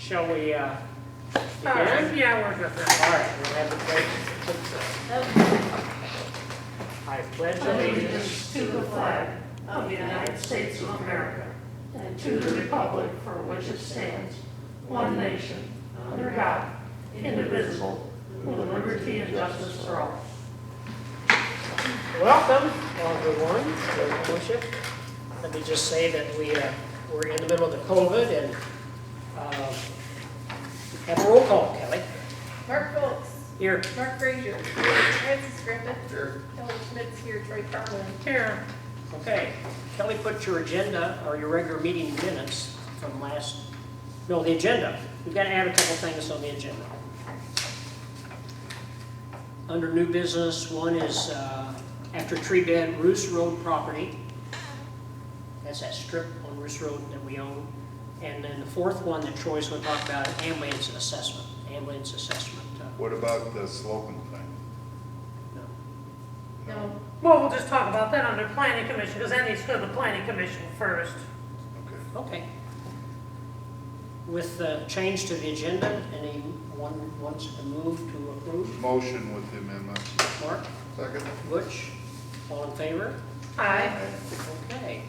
Shall we, begin? Yeah, we're good. All right, we'll have the pledge. I pledge Allegiance to the flag of the United States of America and to the republic for which it stands, one nation, under God, indivisible, with liberty and justice for all. Welcome, everyone, to Township. Let me just say that we're in the middle of the COVID and have a roll call, Kelly. Mark Phillips. Here. Mark Frazier. Francis Griffith. Here. Kelly Schmidt's here. Troy Carlin. Here, Okay. Kelly, put your agenda or your regular meeting minutes from the agenda. We've got to add a couple things on the agenda. Under new business, one is after tree bed, Roos Road property. That's that strip on Roos Road that we own. And then the fourth one that Troy's going to talk about, ambulance assessment. Ambulance assessment. What about the sloping thing? No. No. well, we'll just talk about that under planning commission, because that needs to go to the planning commission first. Okay. Okay. With the change to the agenda, anyone wants to move to approve? Motion with the amendment. Mark? Second. Butch? All in favor? Aye. Okay.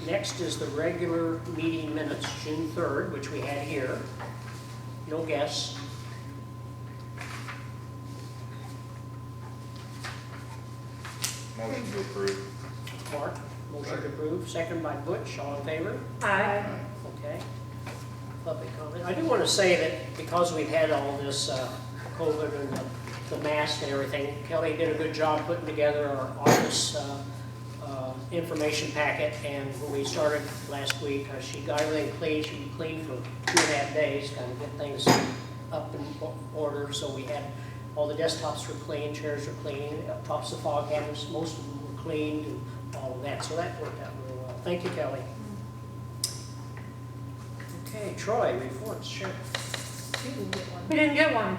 Next is the regular meeting minutes, June 3rd, which we had here. No guests. Motion to approve. Mark, motion to Second. approve. Second by Butch, all in favor? Aye. Okay. Public comment. I do want to say that because we've had all this COVID and the mask and everything, Kelly did a good job putting together our office information packet, and when we started last week, she got everything clean. She was clean for 2.5 days, kind of get things up in order. So we had all the desktops were clean, chairs were clean, tops of fog cabinets, most of them were cleaned, and all of that. So that worked out really well. Thank you, Kelly. Okay, Troy, reports, sure. You didn't get one. We didn't get one.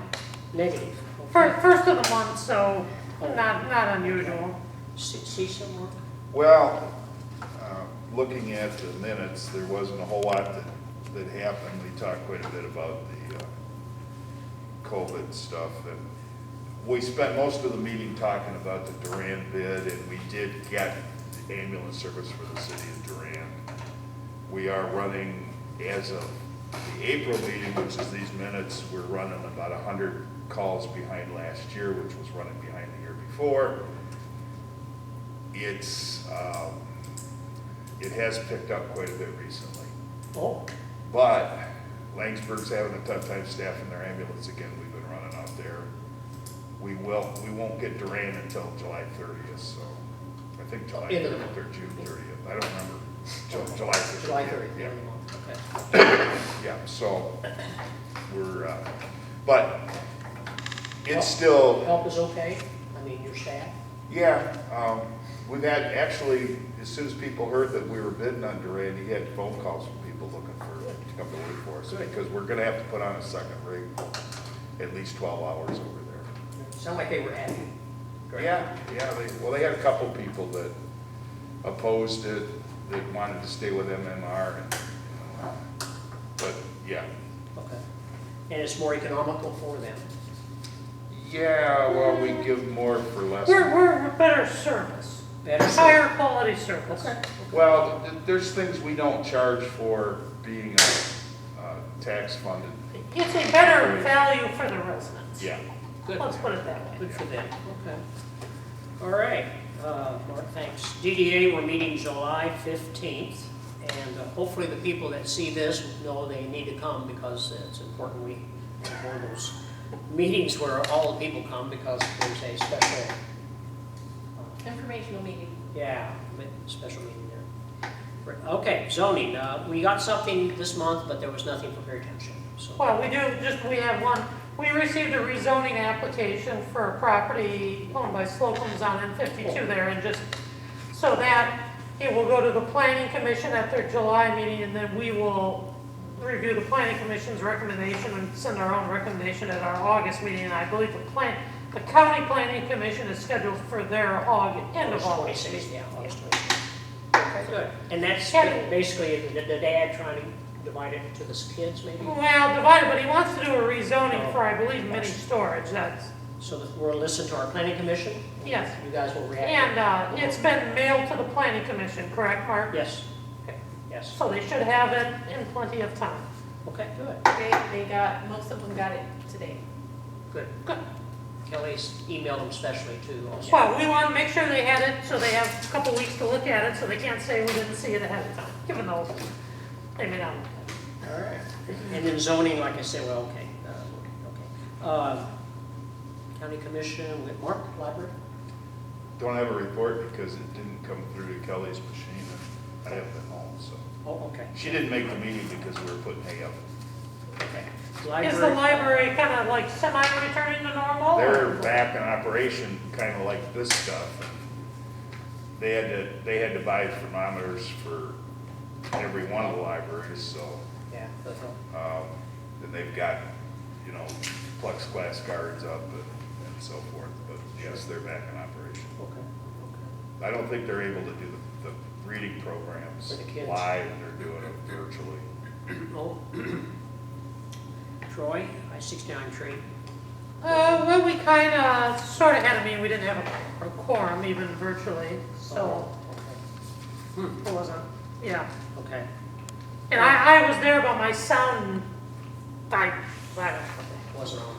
Negative. First of the month, so not unusual. See some more? Well, looking at the minutes, there wasn't a whole lot that happened. We talked quite a bit about the COVID stuff. And we spent most of the meeting talking about the Duran bid, and we did get the ambulance service for the city of Duran. We are running, as of the April meeting, which is these minutes, we're running about 100 calls behind last year, which was running behind the year before. It has picked up quite a bit recently. Oh, But Langsberg's having a tough time staffing their ambulance again. We've been running out there. We won't get Duran until July 30th, so I think July End of 30th the or June 30th. I don't remember. July 30th. July 30th. Yeah. Okay. Yeah, so we're, but it's still, Help is okay? I mean, your staff? yeah, we've had, actually, as soon as people heard that we were bidding on Duran, he had phone calls from people looking to come to work for us, Good. because we're gonna have to put on a second rig, at least 12 hours over there. Sound like they were happy. Great. Yeah, they had a couple people that opposed it, that wanted to stay with MMR, and, but, yeah. Okay. And it's more economical for them. Yeah, well, we give more for less. We're a better service, Better higher quality service. Okay. Well, there's things we don't charge for being a tax funded. It's a better value for the residents. Yeah. Good. Let's put it that way. Good for them. Okay. All right. Mark, thanks. DDA, we're meeting July 15th. And hopefully the people that see this know they need to come, because it's important we have one of those meetings where all the people come, because there's a special, Informational meeting. yeah, special meeting there. Okay, zoning. We got something this month, but there was nothing for Perry Township. So. Well, we have one. We received a rezoning application for a property owned by Slocum's on N52 there, and just so that it will go to the planning commission at their July meeting, and then we will review the planning commission's recommendation and send our own recommendation at our August meeting. And I believe the county planning commission is scheduled for their end of August. 26th, yeah, August 26th. Okay, good. And that's Yeah. basically the dad trying to divide it to the kids maybe? Well, divided, but he wants to do a rezoning for, I believe, mini storage, that's, So that we'll listen to our planning commission? yes. You guys will react? And it's been mailed to the planning commission, correct, Mark? Yes, okay, yes, So they should have it in plenty of time. okay, good, They got, most of them got it today. good. Good. Kelly's emailed them specially too also. Well, we want to make sure they had it, so they have a couple weeks to look at it, so they can't say we didn't see it ahead of time, even though they may not look at it. All right, and then zoning, like I said, well, okay, okay. County commission, with Mark, library? Don't have a report because it didn't come through to Kelly's machine, and I haven't been home, so. Oh, okay, She didn't make the meeting because we were putting hay up. okay. Is the library kind of like semi-returning to normal? They're or- back in operation, kind of like this stuff. They had to buy thermometers for every one of the libraries, so, Yeah, and they've got, you know, plexiglass guards up and so forth, but yes, they're back in operation. okay, I don't think they're able to do the reading programs For the kids. live, they're doing it virtually. okay. Oh. Troy, I-69 tree. Well, we kind of, sort of had a meeting, we didn't have a quorum even virtually, so Oh, it wasn't, yeah. okay. And I was there, but my sound, I don't know. Wasn't on.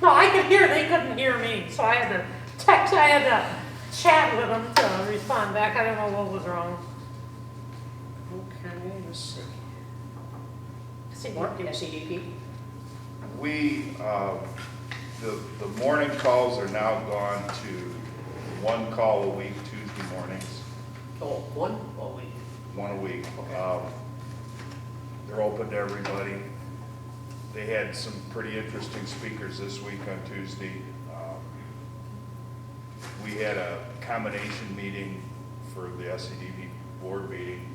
No, I could hear, they couldn't hear me, so I had to text, I had to chat with them to respond back, I don't know what was wrong. Okay, let's see. See, Mark, CDP? We, the morning calls are now gone to one call a week, Tuesday mornings, Oh, one? Oh, wait. one a week. Okay. They're open to everybody. They had some pretty interesting speakers this week on Tuesday. We had a combination meeting for the SEDP board meeting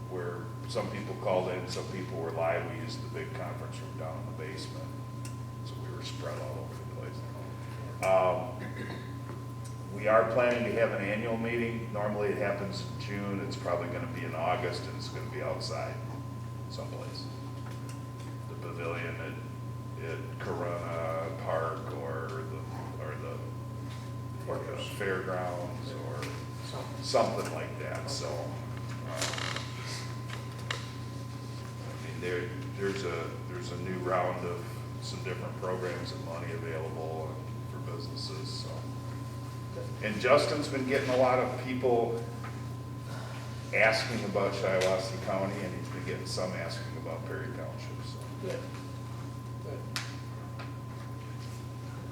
where some people called in, some people were live. We used the big conference room down in the basement, so we were spread all over the place. We are planning to have an annual meeting. Normally it happens in June. It's probably going to be in August, and it's going to be outside someplace. The pavilion at Corona Park or the fairgrounds or something like that. So, I mean, there's a new round of some different programs and money available for businesses. So, and Justin's been getting a lot of people asking about Shiawassee County, and he's been getting some asking about Perry Township. So. Good. Good.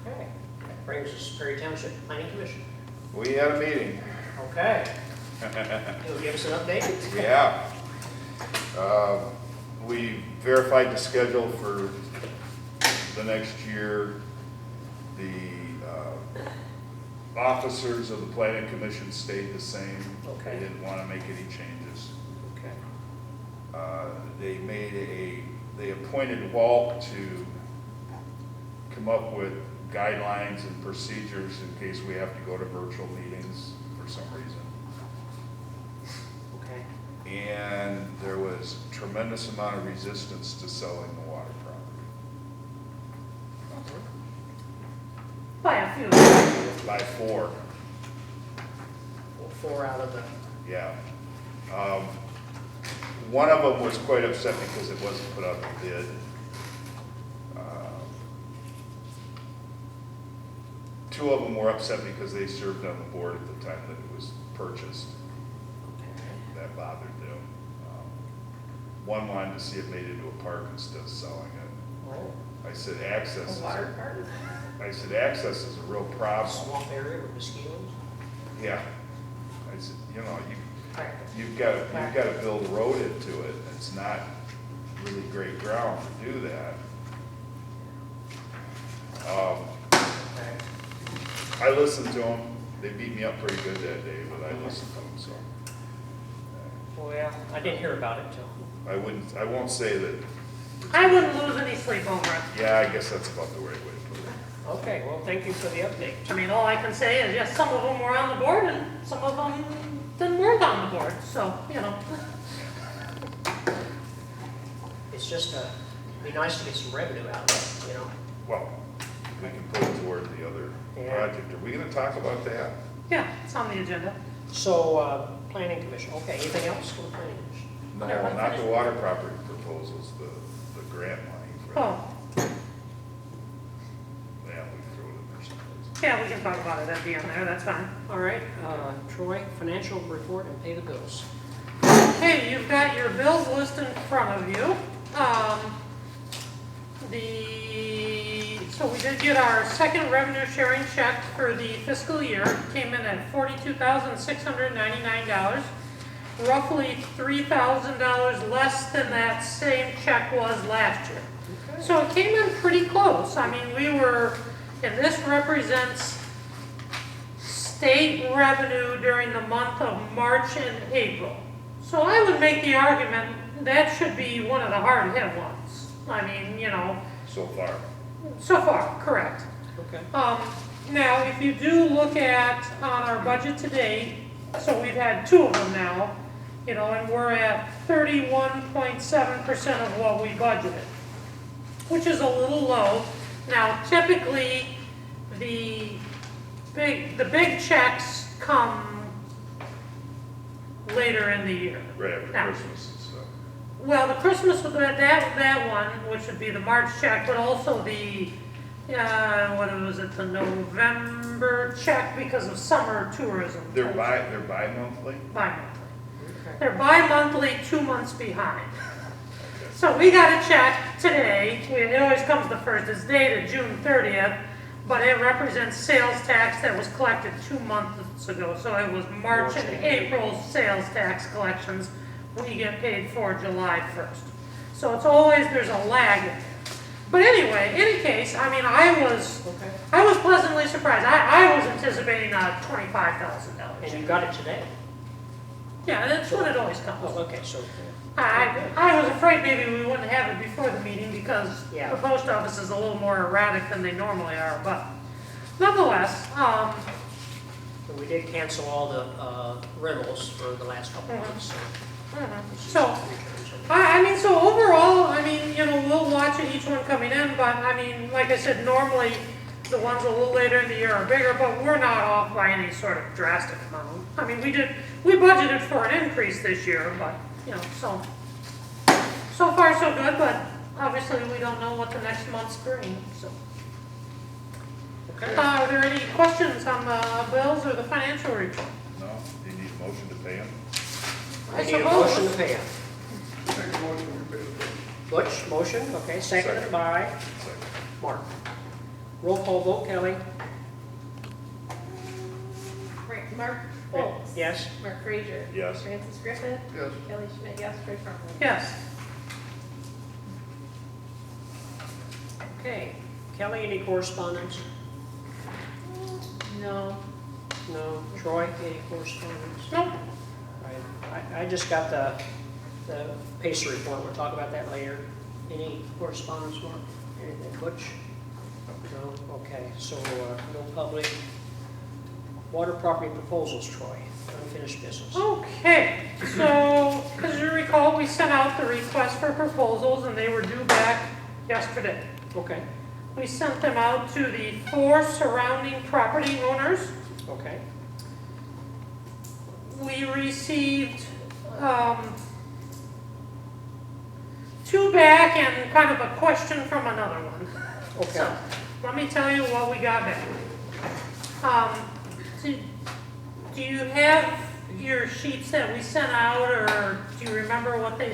Okay, that brings us to Perry Township Planning Commission. We had a meeting. Okay. You'll give us an update? Yeah. We verified the schedule for the next year. The officers of the planning commission stayed the same. Okay. They didn't want to make any changes. Okay. They appointed Walt to come up with guidelines and procedures in case we have to go to virtual meetings for some reason. Okay. And there was tremendous amount of resistance to selling the water property. by a few. By 4, Well, 4 out of the, yeah. One of them was quite upset because it wasn't put up to bid. Two of them were upset because they served on the board at the time that it was purchased. That bothered them. One wanted to see it made into a park instead of selling it. oh, I said access a water garden? is a real problem. Swamp area with mosquitoes? Yeah. I said, you know, Practice. you've got to build a road into it. It's not really great ground to do that. Okay. I listened to them. They beat me up pretty good that day, but I listened to them, so. Well, I didn't hear about it till. I won't say that. I wouldn't lose any sleep over it. Yeah, I guess that's about the right way to put it. Okay, well, thank you for the update. I mean, all I can say is, yes, some of them were on the board and some of them weren't on the board, so, you know. it's just be nice to get some revenue out of it, you know? Well, we can put it toward the other Yeah. project. Are we gonna talk about that? Yeah, it's on the agenda. So, planning commission, okay, anything else for the planning commission? No, Yeah, let's not the finish. water property proposals, the grant money. for- Oh, Yeah, we throw it in there someplace. yeah, we can talk about it at the end there, that's fine. All right, Troy, financial report and pay the bills. Okay, you've got your bills list in front of you. So we did get our second revenue sharing check for the fiscal year. It came in at $42,699, roughly $3,000 less than that same check was last year. So it came in pretty close. I mean, and this represents state revenue during the month of March and April. So I would make the argument that should be one of the hard-hit ones. I mean, you know, So far. so far, correct. Okay. Now, if you do look at on our budget to date, so we've had two of them now, you know, and we're at 31.7% of what we budgeted, which is a little low. Now, typically, the big checks come later in the year. Right after Now, Christmas and stuff. well, the Christmas, that one, which would be the March check, but also the, what was it, the November check because of summer tourism. They're bi-monthly? Bi-monthly. Okay. They're bi-monthly, 2 months behind. So we got a check today, it always comes the first, it's dated June 30th, but it represents sales tax that was collected 2 months ago. So it was March and April sales tax collections. We get paid for July 1st. So it's always, there's a lag in there. But anyway, any case, I mean, I was pleasantly surprised. I was anticipating a $25,000 And check. you got it today? Yeah, that's when it always comes. Oh, okay, so, I was afraid maybe we wouldn't have it before the meeting because Yeah. the post office is a little more erratic than they normally are, but nonetheless, we did cancel all the rentals for the last couple Mhm. months, so. so, I mean, so overall, I mean, you know, we'll watch it, each one coming in, but I mean, like I said, normally the ones a little later in the year are bigger, but we're not off by any sort of drastic amount. I mean, we budgeted for an increase this year, but, you know, so far so good, but obviously we don't know what the next month's brings, so. Okay. Are there any questions on the bills or the financial report? No? Do you need a motion to pay them? I We need a motion to suppose. pay it. Butch, motion, okay, seconded Second. by Second. Mark. Roll call vote, Kelly? Mark Foltz. Yes? Mark Frazier. Yes. Francis Griffith. Yes. Kelly Schmidt, yes. Troy Farnley. Yes. Okay. Kelly, any correspondence? No. No. Troy, any correspondence? Nope. Right. I just got the PACER report, we'll talk about that later. Any correspondence, Mark? Anything, Butch? No? Okay, so no public. Water property proposals, Troy, unfinished business. Okay, so as you recall, we sent out the request for proposals and they were due back yesterday. Okay, We sent them out to the 4 surrounding property owners. okay, We received 2 back and kind of a question from another one. okay. So, let me tell you what we got back. Do you have your sheets that we sent out, or do you remember what they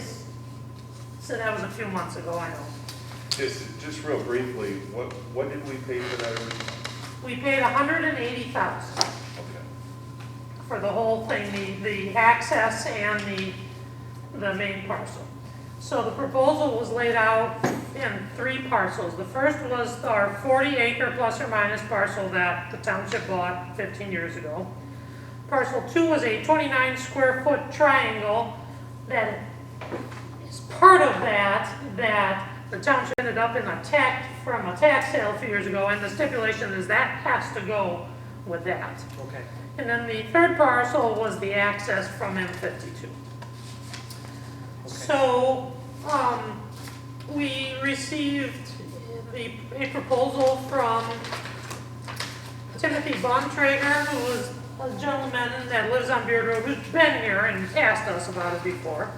said? That was a few months ago, I know. Just real briefly, what did we pay for that originally? We paid $180,000 Okay. for the whole thing, the access and the main parcel. So the proposal was laid out in 3 parcels. The first was our 40-acre plus or minus parcel that the township bought 15 years ago. Parcel 2 was a 29-square-foot triangle that is part of that the township ended up in from a tax sale a few years ago, and the stipulation is that has to go with that. Okay. And then the third parcel was the access from M52. So, we received a proposal from Timothy Bontrager, who is a gentleman that lives on Beard Road, who's been here and asked us about it before.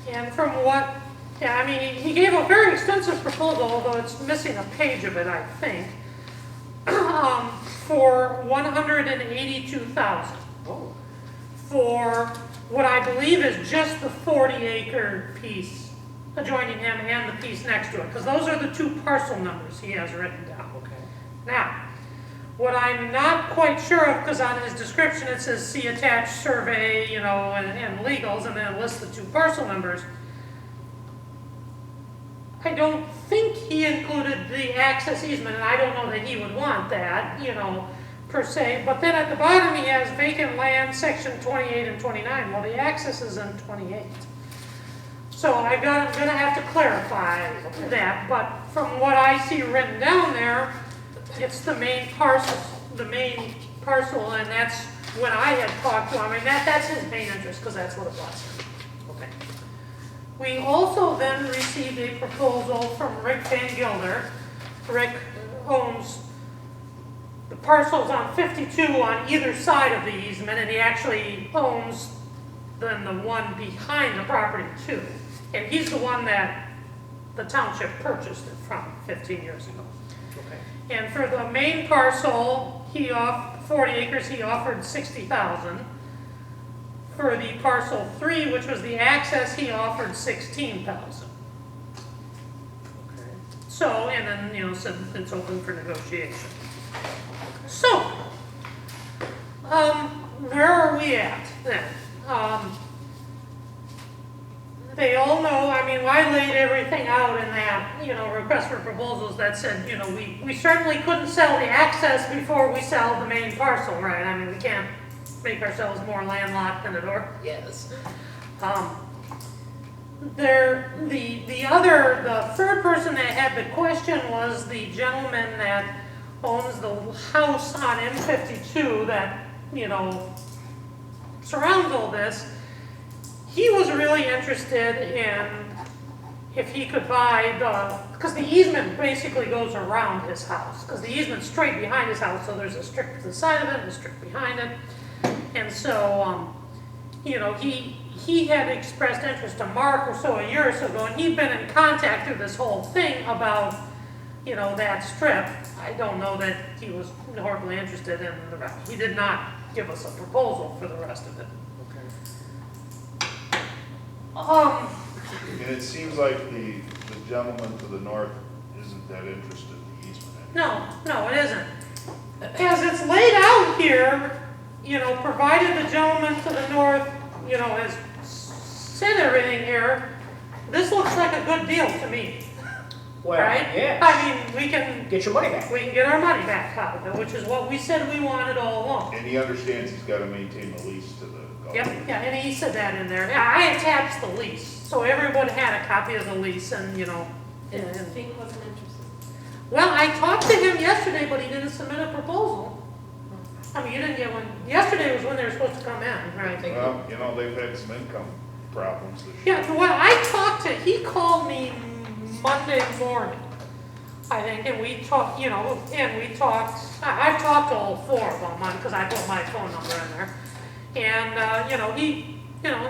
And from what, yeah, I mean, he gave a very extensive proposal, although it's missing a page of it, I think, for $182,000 Oh, for what I believe is just the 40-acre piece adjoining him and the piece next to it, because those are the two parcel numbers he has written down. okay. Now, what I'm not quite sure of, because on his description it says see attached survey, you know, and legals, and then it lists the two parcel numbers. I don't think he included the access easement, and I don't know that he would want that, you know, per se. But then at the bottom he has vacant land, section 28 and 29. Well, the access is in 28. So I'm gonna have to clarify that, but from what I see written down there, it's the main parcel, and that's when I had talked to him, I mean, that's his main interest, because that's what it was. Okay. We also then received a proposal from Rick Van Gilder. Rick owns the parcels on 52 on either side of the easement, and he actually owns then the one behind the property too. And he's the one that the township purchased it from 15 years ago. Okay. And for the main parcel, 40 acres, he offered $60,000. For the parcel 3, which was the access, he offered $16,000. Okay. So, and then, you know, said it's open for negotiation. So, where are we at then? They all know, I mean, I laid everything out in that, you know, request for proposals that said, you know, we certainly couldn't sell the access before we sell the main parcel, right? I mean, we can't make ourselves more landlocked than it or. Yes. The third person that had the question was the gentleman that owns the house on M52 that, you know, surrounds all this. He was really interested in if he could buy because the easement basically goes around his house, because the easement's straight behind his house, so there's a strip to the side of it and a strip behind it. And so, you know, he had expressed interest to Mark or so a year or so ago, and he'd been in contact through this whole thing about, you know, that strip. I don't know that he was horribly interested in the rest. He did not give us a proposal for the rest of it. And it seems like the gentleman to the north isn't that interested in the easement. No, it isn't. As it's laid out here, you know, provided the gentleman to the north, you know, has said everything here, this looks like a good deal to me. Well, right? yes. I mean, we can Get your money back. get our money back out of it, which is what we said we wanted all along. And he understands he's gotta maintain the lease to the golf. Yep, yeah, and he said that in there. Yeah, I attached the lease, so everyone had a copy of the lease, and, you know. And Fink wasn't interested. Well, I talked to him yesterday, but he didn't submit a proposal. I mean, you didn't get one. Yesterday was when they were supposed to come in, right? Well, you know, they've had some income problems this year. Yeah, so what I talked to, he called me Monday morning, I think, and we talked, you know, I've talked to all four of them, because I put my phone number in there. And,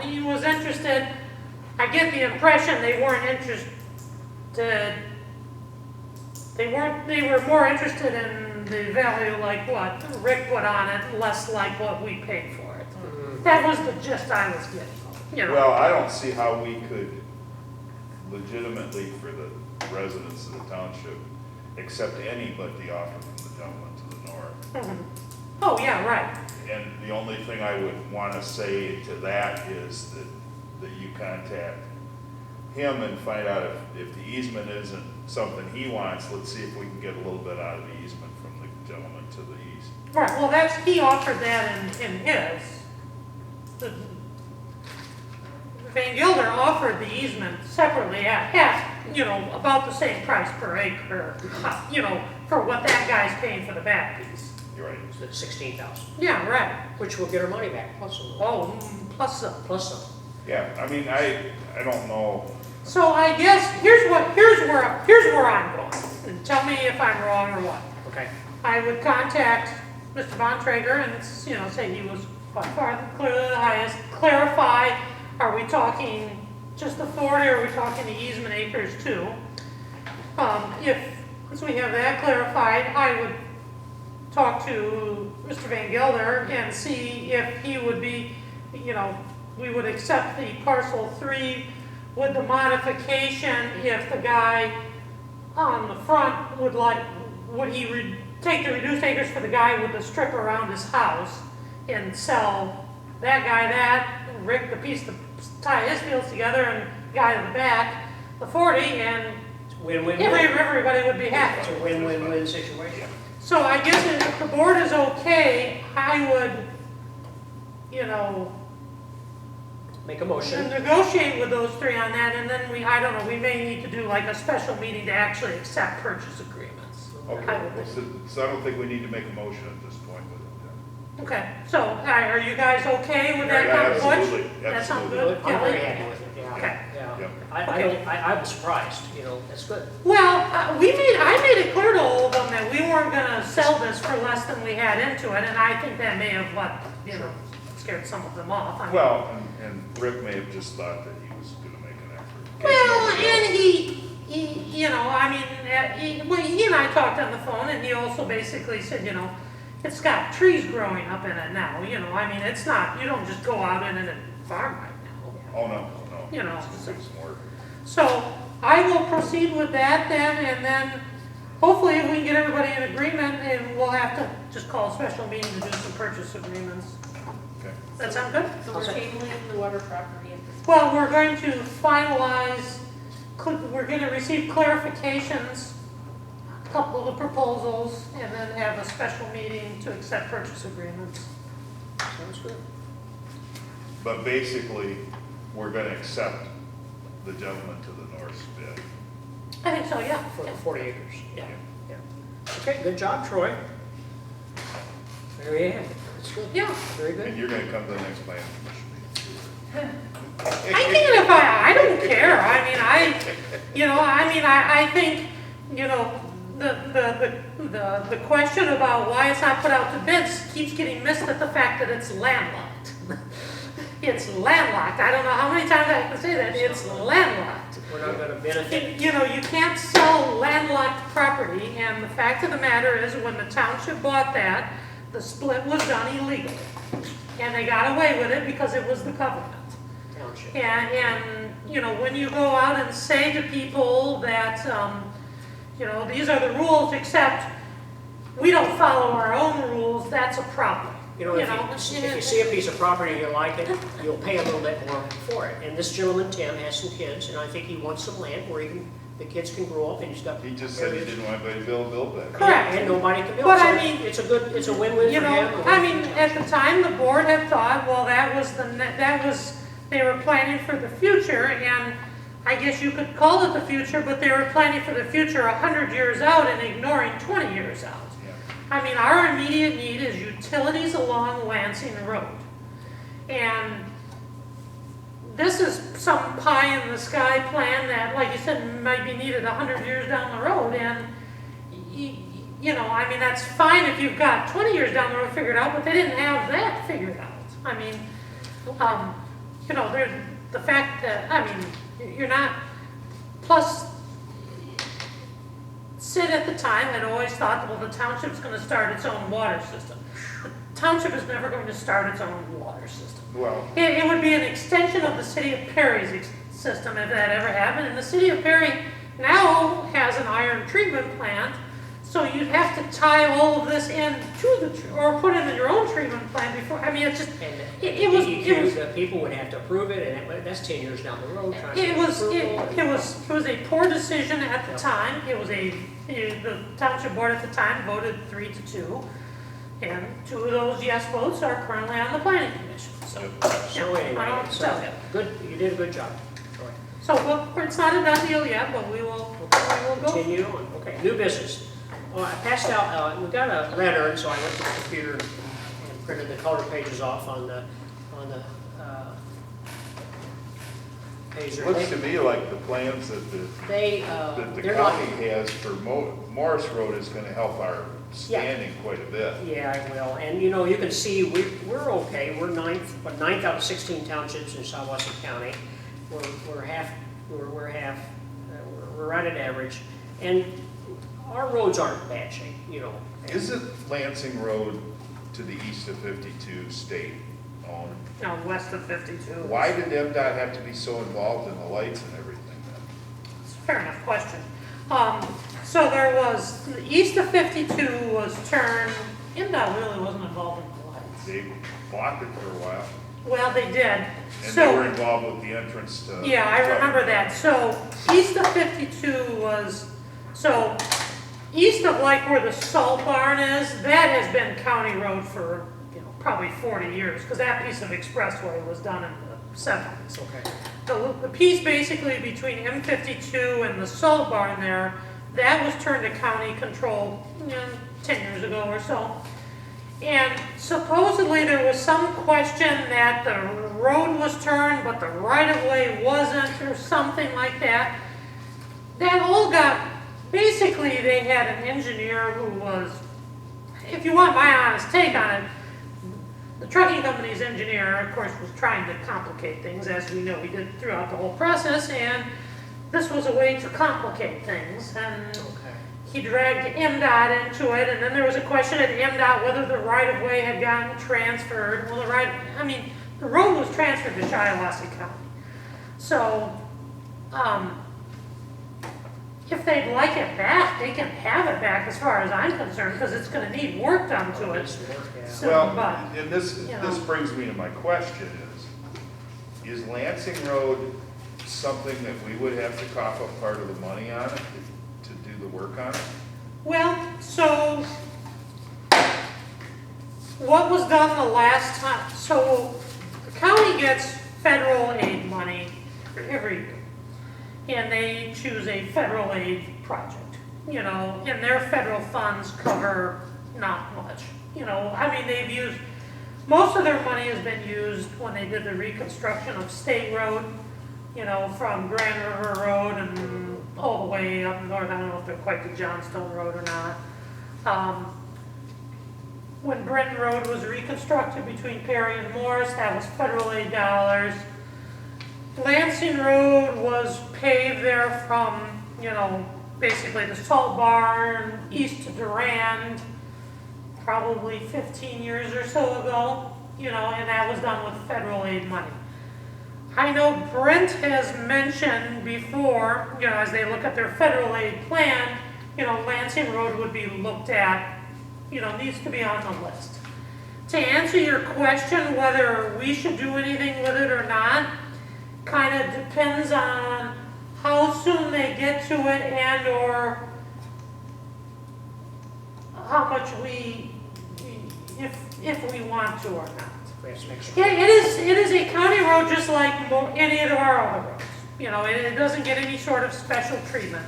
he was interested. I get the impression they weren't interested. They were more interested in the value like what Rick put on it, less like what we paid for it. Mhm. That was the gist I was getting, you know. Well, I don't see how we could legitimately, for the residents of the township, accept any but the offer from the gentleman to the north. Mhm. Oh, yeah, right. And the only thing I would want to say to that is that you contact him and find out if the easement isn't something he wants. Let's see if we can get a little bit out of the easement from the gentleman to the east. Right, well, he offered that in his. Van Gilder offered the easement separately at, you know, about the same price per acre, you know, for what that guy's paying for the back piece. You're right. So it's 16,000, Yeah, right. which will get our money back, plus some. Oh, plus some. Plus some. Yeah, I mean, I don't know. So I guess, here's where I'm going. And tell me if I'm wrong or what. Okay. I would contact Mr. Bontrager and, say he was by far clearly the highest. Clarify, are we talking just the 40 or are we talking the easement acres too? Once we have that clarified, I would talk to Mr. Van Gelder and see if he would be, we would accept the parcel 3 with the modification if the guy on the front would he take the reduced acres for the guy with the strip around his house and sell that guy that, and Rick the piece to tie his fields together, and guy in the back, the 40, and Win-win. everybody would be happy. It's a win-win-win situation. So I guess if the board is okay, I would, Make a motion. negotiate with those 3 on that, and then I don't know, we may need to do like a special meeting to actually accept purchase agreements. Okay, well, so I don't think we need to make a motion at this point with it Okay, so are you guys okay with that? Yeah, kind of push? absolutely, That sounds absolutely. good? I'm very Kelly? happy with it, yeah. Okay. Yeah. Yep. I was surprised, that's good. Well, I made it clear to all of them that we weren't gonna sell this for less than we had into it, and I think that may have scared some of them off. I then. mean, Well, and Rick may have just thought that he was gonna make an effort. Well, and he he and I talked on the phone, and he also basically said, it's got trees growing up in it now, it's not, you don't just go out in it and farm right now. Oh, no. So- It's gonna take some work. So I will proceed with that then, and then hopefully we can get everybody in agreement, and we'll have to just call a special meeting to do some purchase agreements. Okay. That sound good? So we're tabling the water property at this. Well, we're going to finalize, we're going to receive clarifications, a couple of the proposals, and then have a special meeting to accept purchase agreements. Sounds good. But basically, we're gonna accept the gentleman to the north's bid. I think so, yeah. For the 40 acres. Yeah. Yeah. Okay, good job, Troy. There you have it. That's good. Yeah. Very And good. you're gonna come to the next planning commission meeting. I think if I don't care. I think, the question about why it's not put out to bids keeps getting missed at the fact that it's landlocked. It's landlocked. I don't know how many times I can say that. It's landlocked. We're not gonna benefit. You can't sell landlocked property, and the fact of the matter is, when the township bought that, the split was done illegally. And they got away with it because it was the covenant. Township. And when you go out and say to people that, these are the rules, except we don't follow our own rules, that's a problem. If you see a piece of property and you like it, you'll pay a little bit more for it. And this gentleman, Tim, has some kids, and I think he wants some land where the kids can grow up, and he's got. He just said he didn't want anybody to build that. Correct. And nobody can build. But So I mean, it's a win-win for him. At the time, the board had thought, well, they were planning for the future, and I guess you could call it the future, but they were planning for the future 100 years out and ignoring 20 years out. Yeah. Our immediate need is utilities along Lansing Road. And this is some pie-in-the-sky plan that, like you said, might be needed 100 years down the road. And, that's fine if you've got 20 years down the road figured out, but they didn't have that figured out. The fact that, you're not, plus, Sid at the time had always thought, well, the township's going to start its own water system. The township is never going to start its own water system. Well, It would be an extension of the city of Perry's system if that ever happened. And the city of Perry now has an iron treatment plant, so you'd have to tie all of this in or put in your own treatment plant before. It's just, And it was. the people would have to approve it, and that's 10 years down the road. trying to It was approve a poor decision at the time. The township board at the time voted 3-2, and 2 of those yes votes are currently on the planning commission. So, So I anyway, don't tell you. good, you did a good job, Troy. So it's not a done deal yet, but we will go. Continue on. Okay, new business. Well, I passed out, we got a letter, and so I went to the computer and printed the color pages off on the Pazer. Looks to me like the plans that the They're not, county has for Morris Road is gonna help our standing quite a bit. yeah, I will, and you know, you can see, we're okay, we're ninth out of 16 townships in Southwestern County. We're half, we're right at average, and our roads aren't in bad shape, you know. Isn't Lansing Road to the east of 52 state owned? No, west of 52. Why did MDOT have to be so involved in the lights and everything then? It's a fair enough question. So there was, east of 52 was turned, MDOT really wasn't involved in the lights. They blocked it for a while, Well, they did. and they were involved with the entrance to. Yeah, I remember that. So east of 52 was, so east of like where the salt barn is, that has been county road for, you know, probably 40 years, because that piece of expressway was done in the 70s. Okay. The piece basically between M52 and the salt barn there, that was turned to county control, you know, 10 years ago or so. And supposedly there was some question that the road was turned, but the right-of-way wasn't, or something like that. That all got, basically they had an engineer who was, if you want my honest take on it, the trucking company's engineer, of course, was trying to complicate things, as we know he did throughout the whole process, and this was a way to complicate things, and Okay. he dragged MDOT into it, and then there was a question at MDOT whether the right-of-way had gotten transferred. Well, the road was transferred to Shiawassee County. So, if they'd like it back, they can have it back as far as I'm concerned, because it's gonna need work done to it. Yeah. So, Well, but, and this you know. brings me to my question is Lansing Road something that we would have to cough up part of the money on it to do the work on it? well, so, what was done the last time, so the county gets federal aid money for every year. And they choose a federal aid project, you know, and their federal funds cover not much. You know, I mean, they've used, most of their money has been used when they did the reconstruction of State Road, you know, from Grand River Road and all the way up north. I don't know if they're quite to Johnstone Road or not. When Britton Road was reconstructed between Perry and Morris, that was federal aid dollars. Lansing Road was paved there from, you know, basically the salt barn east to Durand, probably 15 years or so ago, you know, and that was done with federal aid money. I know Brent has mentioned before, you know, as they look at their federal aid plan, you know, Lansing Road would be looked at, you know, needs to be on the list. To answer your question whether we should do anything with it or not, kind of depends on how soon they get to it and or how much if we want to or not. We have to make sure. Yeah, it is a county road just like any of our other roads. You know, it doesn't get any sort of special treatment.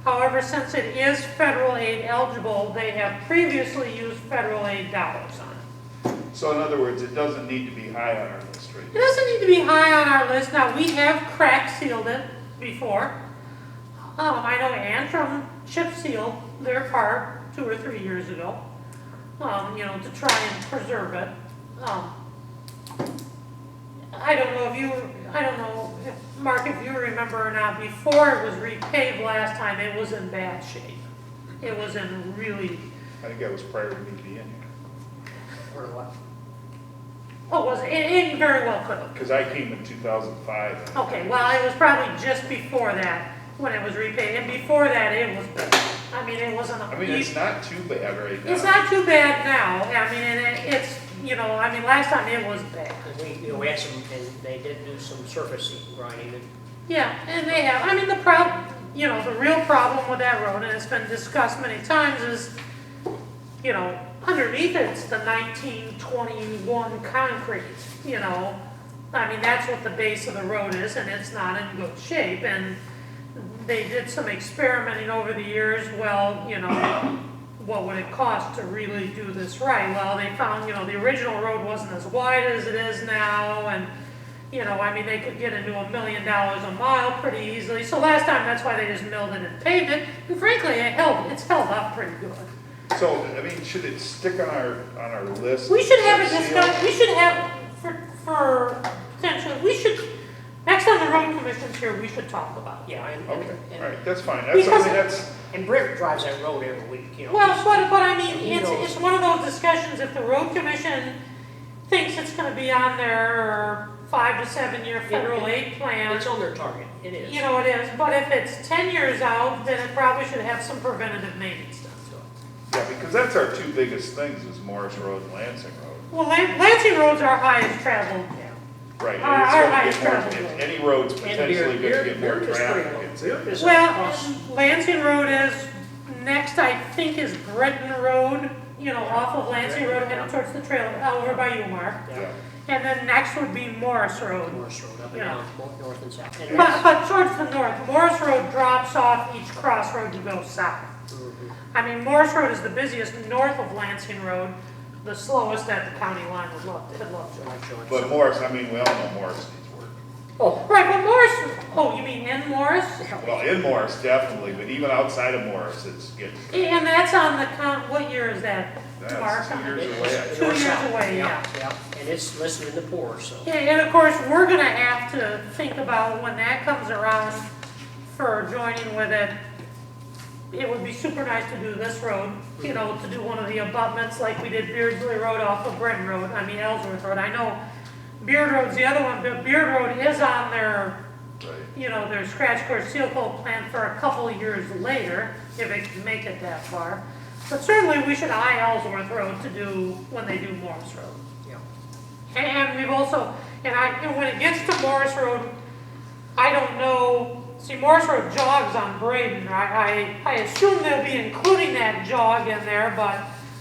However, since it is federal aid eligible, they have previously used federal aid dollars on it. So in other words, it doesn't need to be high on our list right It now. doesn't need to be high on our list. Now, we have crack sealed it before. I know Antrim chip sealed their part 2 or 3 years ago, you know, to try and preserve it. I don't know if Mark, if you remember or not, before it was repaved last time, it was in bad shape. It was in really, I think that was prior to me being here. Or what? oh, was it? It very well could have. Because I came in 2005. Okay, well, it was probably just before that, when it was repaid, and before that, it was bad. I mean, it wasn't. I mean, it's not too bad right now. It's not too bad now. I mean, and it's, you know, I mean, last time it was bad. And we, you know, we had some, and they did do some surface grinding. And Yeah, and they have. I mean, you know, the real problem with that road, and it's been discussed many times, is, you know, underneath it's the 1921 concrete, you know. I mean, that's what the base of the road is, and it's not in good shape. And they did some experimenting over the years. Well, you know, what would it cost to really do this right? Well, they found, you know, the original road wasn't as wide as it is now, and You know, I mean, they could get into $1 million a mile pretty easily. So last time, that's why they just milled it and paved it. And frankly, it's held up pretty good. So, I mean, should it stick on our list? We should have a Seal? discussion, we should have, for potentially, we should, next time the road commission's here, we should talk about it. Yeah, Okay, all right, that's fine. Because- I mean, that's, and Britt drives that road every week, you know. Well, he's- but I mean, he knows. it's one of those discussions, if the road commission thinks it's gonna be on their 5 to 7 year federal aid plan, It's on their target, it is. you know it is, but if it's 10 years out, then it probably should have some preventative maintenance done to it. yeah, because that's our two biggest things is Morris Road and Lansing Road. Well, Lansing Road's our highest traveled, Right, and Our it's gonna highest get more, traveled road. any road's And potentially Beard- gonna get more Beard is traffic. pretty low. It's- Beard is well, across- Lansing Road is, next I think is Britton Road, you know, off of Lansing Road heading towards the trailer, over by you, Mark. Yeah, And then next would be Morris Road. Morris Road, up and Yeah. down, north and south. And But towards the north, Morris Road drops off each crossroad to go south. Mhm. I mean, Morris Road is the busiest north of Lansing Road, the slowest at the county line would love to. Like George. but Morris, I mean, we all know Morris needs work. Oh, Right, but Morris, oh, you mean in Morris? Well, in Morris, definitely, but even outside of Morris, it's getting, And that's on the what year is that, Mark? that's 2 years It's away. I north Two years south. away, yeah. Yeah, and it's listed in the poor, so. And of course, we're gonna have to think about when that comes around for joining with it. It would be super nice to do this road, you know, to do one of the abutments like we did Beardsley Road off of Britton Road, Ellsworth Road. I know Beard Road's the other one, but Beard Road is on their, Right. you know, their scratch course seal coat plan for a couple of years later, if it can make it that far. But certainly we should eye Ellsworth Road to do when they do Morris Road. Yeah. And we've also, and when it gets to Morris Road, I don't know, see, Morris Road jogs on Braden. I assume they'll be including that jog in there, but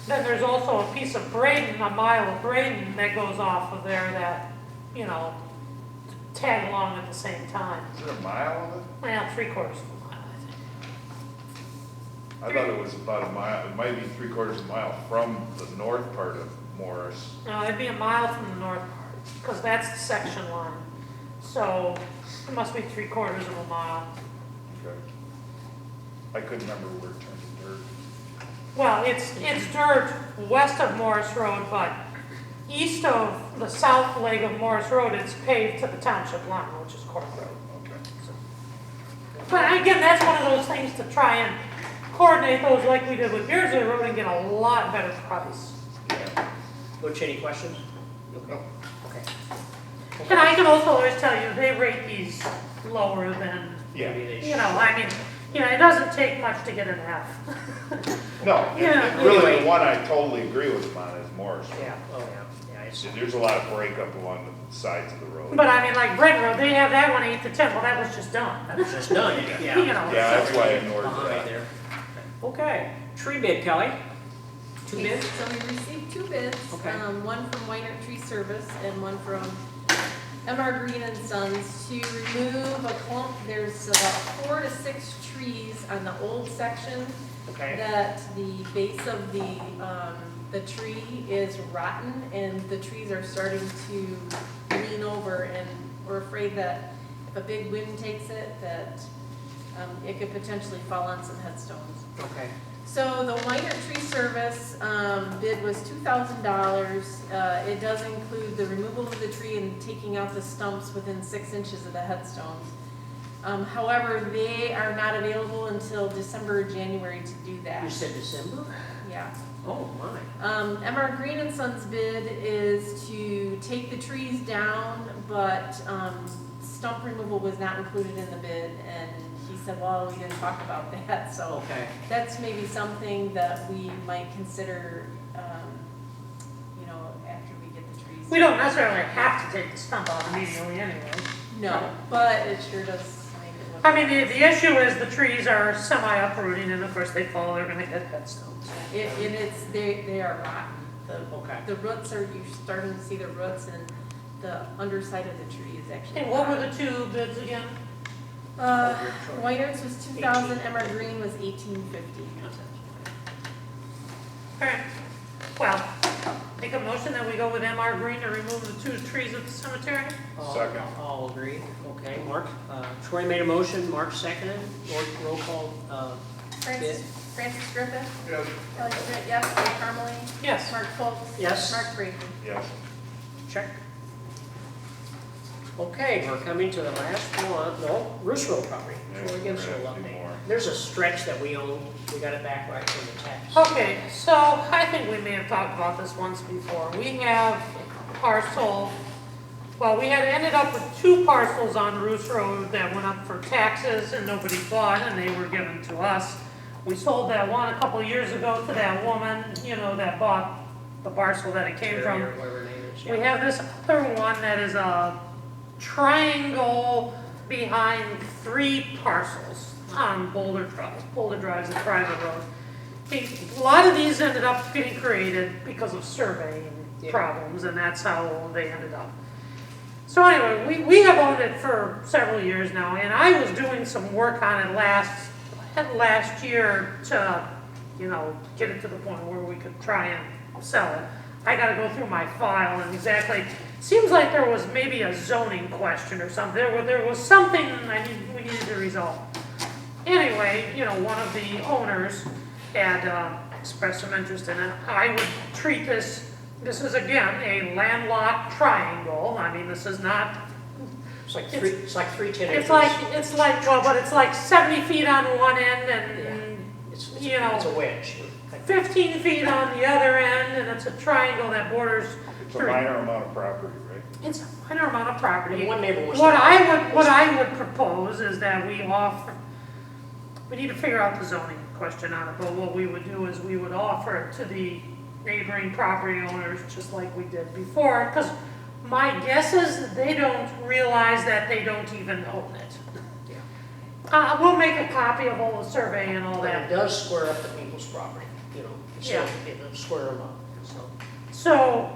then there's also a piece of Braden, a mile of Braden that goes off of there that, you know, tag along at the same time. Is it a mile of it? Well, 3/4 of a mile, I think. I thought it was about a mile, it might be 3/4 of a mile from the north part of Morris. No, it'd be a mile from the north part, because that's the section line. So it must be 3/4 of a mile. Okay. I couldn't remember where it turned to dirt. Well, it's dirt west of Morris Road, but east of the south leg of Morris Road, it's paved to the township line, which is Court Road. Okay. But again, that's one of those things to try and coordinate those like we did with Beardsley Road and get a lot better price. Yeah. Butch, any questions? No. Okay. And I can also always tell you, they rate these lower than, Yeah. Maybe they you know, I mean, you know, it doesn't take much to get an F. No, and Yeah. really Anyway. the one I totally agree with him on is Morris. Yeah, oh, yeah, it's, There's a lot of breakup along the sides of the road. But I mean, like Brent Road, they have that one 8 to 10, well, that was just done. that was just done, yeah. You know. Yeah, that's why I ignored Behind that. there. Okay, tree bid, Kelly. Two Okay, bids? So we received 2 bids. Okay. One from Weiner Tree Service and one from MR Green and Sons to remove a clump. There's about 4 to 6 trees on the old section Okay, that the base of the tree is rotten and the trees are starting to lean over, and we're afraid that if a big wind takes it, that it could potentially fall on some headstones. okay, So the Weiner Tree Service bid was $2,000. It does include the removal of the tree and taking out the stumps within 6 inches of the headstones. However, they are not available until December or January to do that. you said December? Yeah. Oh, my. MR Green and Sons bid is to take the trees down, but stump removal was not included in the bid, and he said, well, we didn't talk about that, so Okay, that's maybe something that we might consider, you know, after we get the trees. We don't necessarily have to take the stump out immediately anyway. No, but it sure does make it look. I mean, the issue is the trees are semi-uprooting, and of course they fall, they're gonna hit headstones. And it's, they are rotten. Okay. The roots are, you're starting to see the roots, and the underside of the tree is actually. And what were rotten. the 2 bids again? Whiter's was 2,000, Emmer Green was 1,850. Alright, well, make a motion that we go with M.R. Green to remove the 2 trees at the cemetery. Second. All agree, okay, Mark, Troy made a motion, Mark seconded, roll call, Francis Griffith, Yes. Kelly Schmidt, yes, Ray Parmalee, Yes. Mark Foltz. Yes. Mark Braden. Yes. check. Okay, we're coming to the last one, no, Roos Road property, Yeah, Troy, give us a we're little gonna have to do update. more. There's a stretch that we own, we got it back right from the tax. Okay, so I think we may have talked about this once before. We have parcel, well, we had ended up with 2 parcels on Roos Road that went up for taxes and nobody bought, and they were given to us. We sold that one a couple of years ago to that woman, you know, that bought the parcel that it came from. Or whatever her name is, We yeah. have this other one that is a triangle behind 3 parcels on Boulder Drive. Boulder Drive is a private road. A lot of these ended up getting created because of surveying Yeah. problems, and that's how they ended up. So anyway, we have owned it for several years now, and I was doing some work on it last year to, you know, get it to the point where we could try and sell it. I gotta go through my file and exactly, seems like there was maybe a zoning question or something. There was something we needed to resolve. Anyway, you know, one of the owners had expressed some interest in it. I would treat this is again a landlocked triangle. I mean, this is not, It's like 3 10 acres. it's like, well, but it's like 70 feet on one end and, It's you know, it's a wedge. 15 feet on the other end, and it's a triangle that borders. It's a minor amount of property, right? It's a minor amount of property. One neighbor was. What I would propose is that we need to figure out the zoning question on it, but what we would do is we would offer it to the neighboring property owners, just like we did before, because my guess is they don't realize that they don't even own it. We'll make a copy of all the survey and all But that. it does square up the people's property, you know, Yeah. it'll square them up, so. So,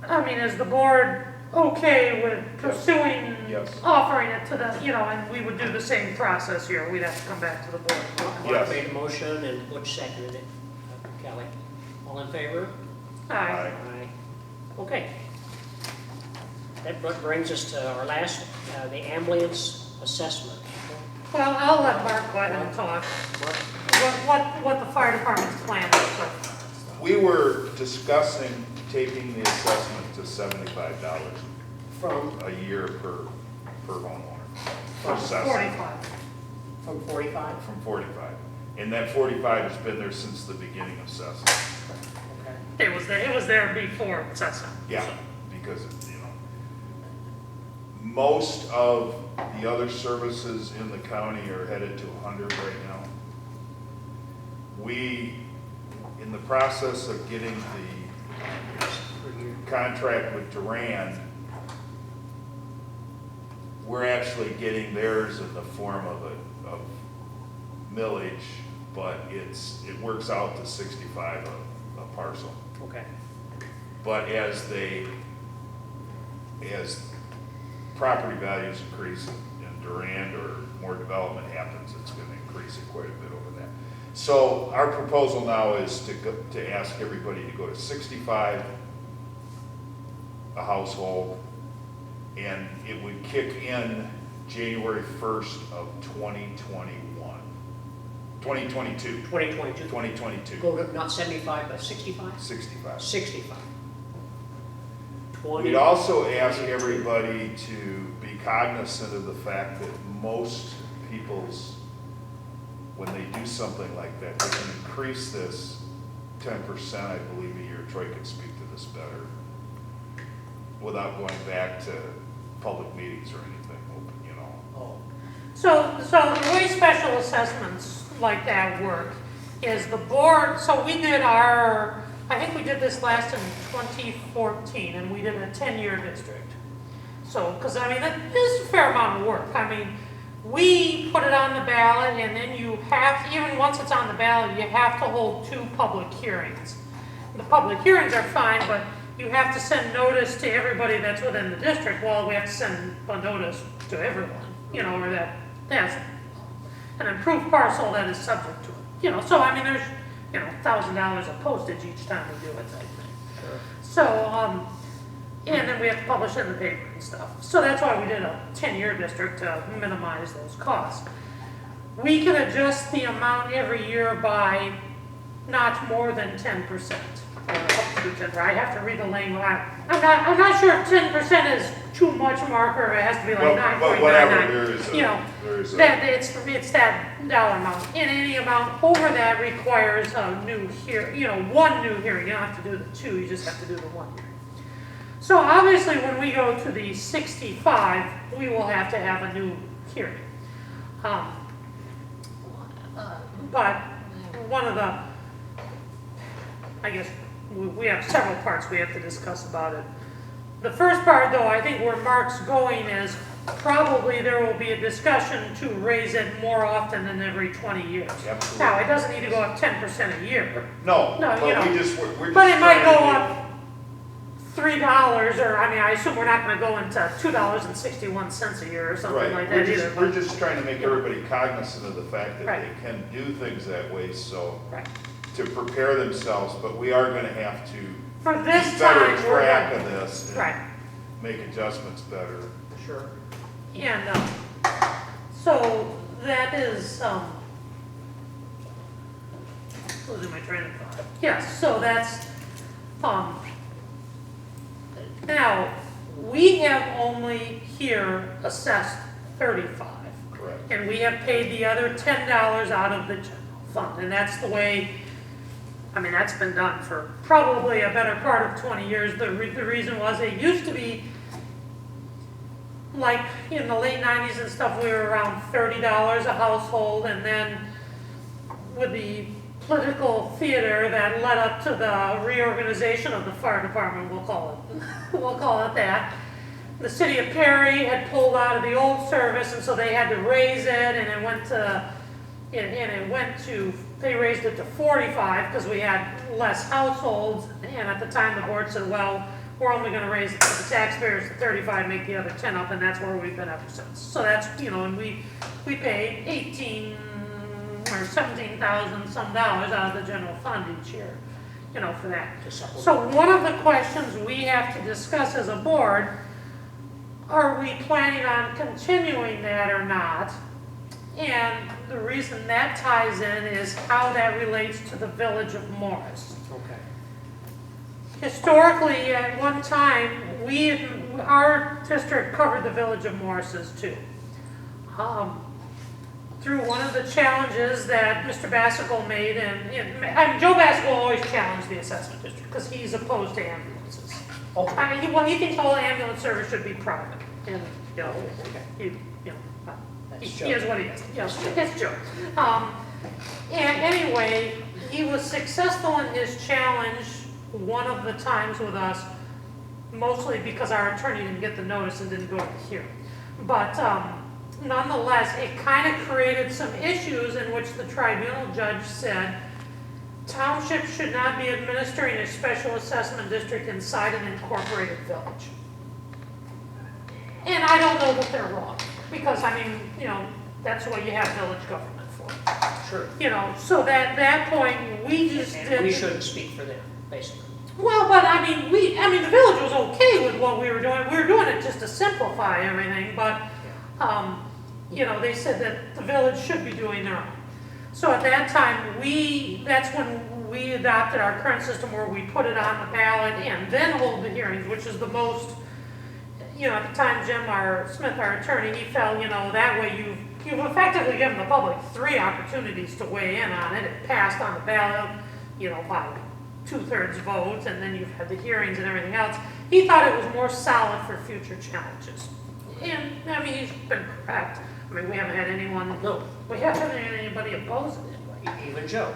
I mean, is the board okay with pursuing, Yes. offering it to the, you know, and we would do the same process here, we'd have to come back to the board. Mark Yes. made a motion and Butch seconded it. Kelly, all in favor? Aye. Aye. Okay. That brings us to our last, the ambulance assessment. Well, I'll let Mark go ahead and talk, Mark, what the fire department's plan is. So, We were discussing taking the assessment to $75 From, a year per homeowner. Per From assessment. 45. from 45? From 45. And that 45 has been there since the beginning of assessment. Okay. It was there before assessment. Yeah, because, you know, most of the other services in the county are headed to 100 right now. We, in the process of getting the contract with Duran, we're actually getting theirs in the form of millage, but it works out to 65 a parcel. Okay. But as property values increase in Durand or more development happens, it's gonna increase it quite a bit over that. So our proposal now is to ask everybody to go to 65 a household, and it would kick in January 1st of 2021. 2022. 2022. 2022. Go to not 75, but 65? 65. 65. We'd also ask everybody to be cognizant of the fact that most people's, when they do something like that, they can increase this 10%, I believe, a year. Troy can speak to this better, without going back to public meetings or anything, you know. Oh, So the way special assessments like that work is the board, so we did I think we did this last in 2014, and we did a 10-year district. So, because I mean, that is a fair amount of work. I mean, we put it on the ballot, and then you have, even once it's on the ballot, you have to hold 2 public hearings. The public hearings are fine, but you have to send notice to everybody that's within the district. Well, we have to send a notice to everyone, you know, or that's an improved parcel that is subject to it. You know, so I mean, there's, you know, $1,000 of postage each time we do it type thing. sure. So, and then we have to publish it in the paper and stuff. So that's why we did a 10-year district to minimize those costs. We can adjust the amount every year by not more than 10%. Or up to 10%. I have to read the language. I'm not sure if 10% is too much, Mark, or it has to be like 9.99. Whatever, there is You know, there is that it's that dollar amount. And any amount over that requires a new one new hearing. You don't have to do the two, you just have to do the one hearing. So obviously when we go to the 65, we will have to have a new hearing. But one of the, I guess, we have several parts we have to discuss about it. The first part, though, I think where Mark's going is probably there will be a discussion to raise it more often than every 20 years. Absolutely. Now, it doesn't need to go up 10% a year. No, No, but you know, we're just But it might trying go to up $3, or, I mean, I assume we're not gonna go into $2.61 a year or something Right, like that either. we're just trying to make everybody cognizant of the fact that Right. they can do things that way, so Right. to prepare themselves, but we are gonna have to For this keep better time, we're track gonna- of this and Right. make adjustments better. Sure. And, so that is, losing my train of thought. Yes, so that's, now, we have only here assessed 35. Correct. And we have paid the other $10 out of the general fund, and that's the way, I mean, that's been done for probably a better part of 20 years. The reason was it used to be, like in the late 90s and stuff, we were around $30 a household, and then with the political theater that led up to the reorganization of the fire department, we'll call it that. The city of Perry had pulled out of the old service, and so they had to raise it, and they raised it to 45 because we had less households, and at the time the board said, well, we're only gonna raise it to the taxpayers to 35, make the other 10 up, and that's where we've been ever since. So that's, and we pay 18 or 17,000 some dollars out of the general fund each year, for that. To supplement. So one of the questions we have to discuss as a board, are we planning on continuing that or not? And the reason that ties in is how that relates to the village of Morris. Okay. Historically, at one time, our district covered the village of Morris's too. Through one of the challenges that Mr. Bassicle made, and Joe Bassicle always challenged the assessment district because he's opposed to ambulances. Oh. I mean, he thinks all ambulance service should be private, and Okay. he is what he is. It's Joe. And anyway, he was successful in his challenge one of the times with us, mostly because our attorney didn't get the notice and didn't go to the hearing. But nonetheless, it kind of created some issues in which the tribunal judge said Township should not be administering a special assessment district inside an incorporated village. And I don't know that they're wrong, because I mean, that's what you have village government for. Sure. So that point, we just And did. we shouldn't speak for them, basically. Well, but I mean, the village was okay with what we were doing. We were doing it just to simplify everything, but, they said that the village should be doing their own. So at that time, that's when we adopted our current system where we put it on the ballot and then hold the hearings, which is the most, at the time, Jim Smith, our attorney, he felt, that way you've effectively given the public 3 opportunities to weigh in on it. It passed on the ballot, by 2/3 votes, and then you've had the hearings and everything else. He thought it was more solid for future challenges. And, I mean, he's been correct. I mean, we haven't had anybody oppose it. Even Joe.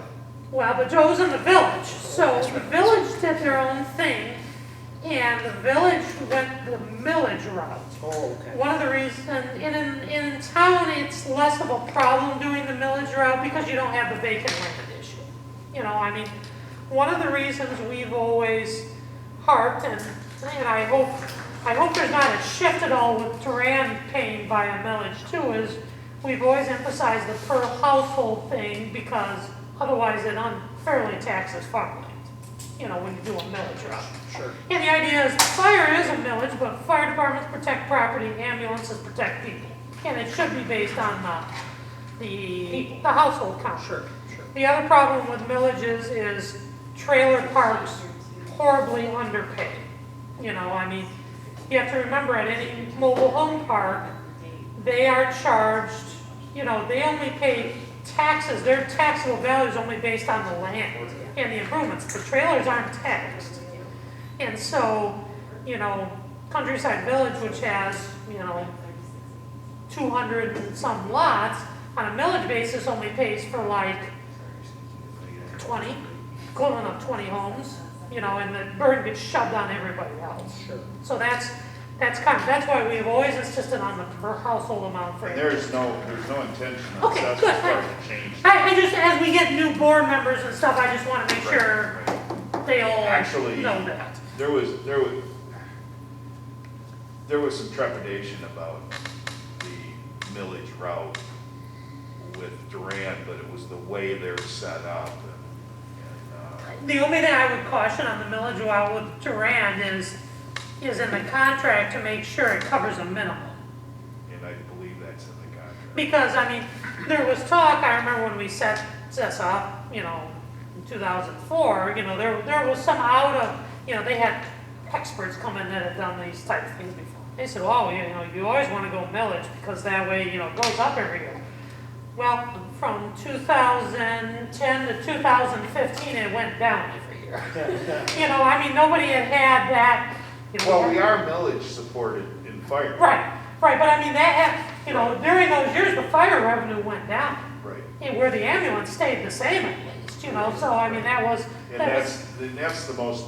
Well, but Joe's in the village, so the village did their own thing, and the village went the millage route. Oh, okay. One of the reasons, in town, it's less of a problem doing the millage route because you don't have the vacant land issue. I mean, one of the reasons we've always harped, and I hope there's not a shift at all with Duran paying by a millage too, is we've always emphasized the per household thing because otherwise it unfairly taxes farmland. when you do a millage run. Sure. And the idea is, fire is a millage, but fire departments protect property, ambulances protect people. And it should be based on the household count. Sure, sure. The other problem with villages is trailer parks horribly underpaid. You have to remember at any mobile home park, they are charged, they only pay taxes, their taxable value is only based on the land and the improvements. The trailers aren't taxed. And so, Countryside Village, which has, 200 and some lots, on a millage basis only pays for like 20, equivalent of 20 homes, and the burden gets shoved on everybody else. Sure. So that's why we've always insisted on the per household amount for. And there's no intention on Okay, assessment good. part to change. I just, as we get new board members and stuff, I just want to make Right, sure right. they all Actually, know that. There was some trepidation about the millage route with Durand, but it was the way they're set up. The only thing I would caution on the millage route with Durand is in the contract to make sure it covers a minimum. And I believe that's in the contract. Because, there was talk, I remember when we set this up, in 2004, there was some they had experts come in that had done these type of things before. They said, oh, you always want to go millage because that way, it goes up every year. Well, from 2010 to 2015, it went down every year. Nobody had that. Well, we are millage supported in fire. Right, but that had, during those years, the fire revenue went down. Right. And where the ambulance stayed the same at least, so that was. And that's the most